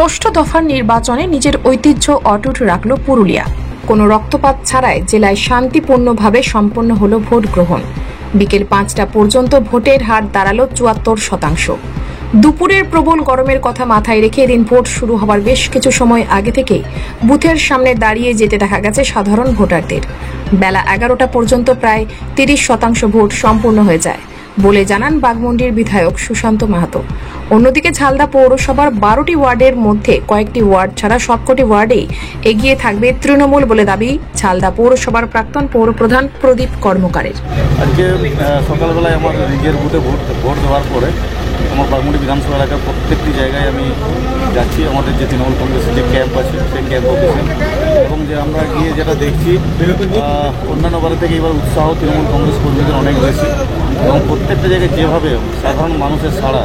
ষষ্ঠ দফার নির্বাচনে নিজের ঐতিহ্য অটুট রাখল পুরুলিয়া। কোনো রক্তপাত ছাড়াই জেলায় শান্তিপূর্ণভাবে সম্পন্ন হলো ভোট গ্রহণ। বিকেল 5টা পর্যন্ত ভোটের হার দাঁড়ালো 74%। দুপুরের প্রবল গরমের কথা মাথায় রেখে এদিন ভোট শুরু হবার বেশ কিছু সময় আগে থেকে বুথের সামনে দাঁড়িয়ে যেতে দেখা গেছে সাধারণ ভোটারদের। বেলা 11টা পর্যন্ত প্রায় 30% ভোট সম্পূর্ণ হয়ে যায় বলে জানান বাঘমুন্ডির বিধায়ক সুশান্ত মাহাতো। অন্যদিকে ঝালদা পৌরসভার 12টি ওয়ার্ডের মধ্যে কয়েকটি ওয়ার্ড ছাড়া সবকটি ওয়ার্ডেই এগিয়ে থাকবে তৃণমূল বলে দাবি ঝালদা পৌরসভার প্রাক্তন পৌরপ্রধান প্রদীপ কর্মকারের। আজকে সকালবেলায় আমার নিজের বুথে ভোট দেওয়ার পরে আমার বাঘমুন্ডি বিধানসভা এলাকার প্রত্যেকটি জায়গায় আমি যাচ্ছি। আমাদের যে তৃণমূল কংগ্রেসের যে ক্যাম্প আছে সেই ক্যাম্প অফিসে, এবং যে আমরা গিয়ে যেটা দেখছি অন্যান্য বারে থেকে এবার উৎসাহ তৃণমূল কংগ্রেস কর্মীদের অনেক বেশি, এবং প্রত্যেকটা জায়গায় যেভাবে সাধারণ মানুষের সাড়া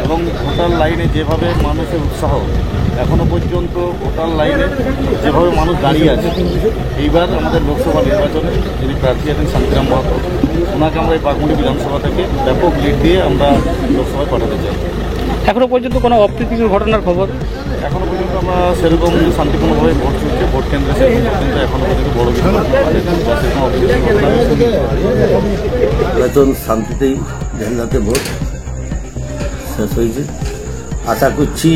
এবং ভোটার লাইনে যেভাবে মানুষের উৎসাহ, এখনও পর্যন্ত ভোটার লাইনে যেভাবে মানুষ দাঁড়িয়ে আছে। এইবার আমাদের লোকসভা নির্বাচনে যিনি প্রার্থী আছেন শান্তিরাম মাহাতো, ওনাকে আমরা এই বাঘমুন্ডি বিধানসভা থেকে ব্যাপক লিড দিয়ে আমরা লোকসভায় পাঠাতে চাই। এখনো পর্যন্ত কোনো অপ্রীতিকর ঘটনার খবর? এখনো পর্যন্ত আমরা সেরকম শান্তিপূর্ণভাবে ভোট চলছে, ভোট কেন্দ্রে কিন্তু এখনো পর্যন্ত বড় কিছু নির্বাচন শান্তিতেই ঝালদাতে ভোট শেষ হয়েছে। আশা করছি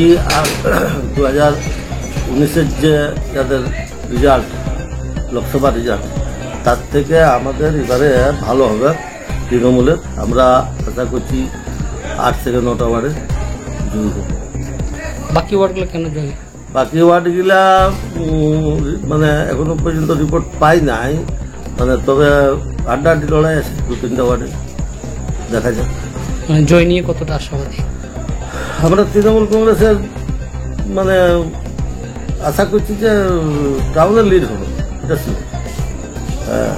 2019-এর যে যাদের রেজাল্ট, লোকসভা রেজাল্ট, তার থেকে আমাদের এবারে ভালো হবে তৃণমূলের। আমরা আশা করছি 8 থেকে 9টা ওয়ার্ডে জয়ী হবে। বাকি ওয়ার্ডগুলো কেন জয়ী? বাকি ওয়ার্ডগুলা মানে এখনো পর্যন্ত রিপোর্ট পাই নাই, মানে তবে হাড্ডাহাড্ডি লড়াই আছে 2-3টা ওয়ার্ডে, দেখা যাক। মানে জয় নিয়ে কতটা আশাবাদী? আমরা তৃণমূল কংগ্রেসের মানে আশা করছি যে টাউনের লিড হবে, এটা ছিল। হ্যাঁ।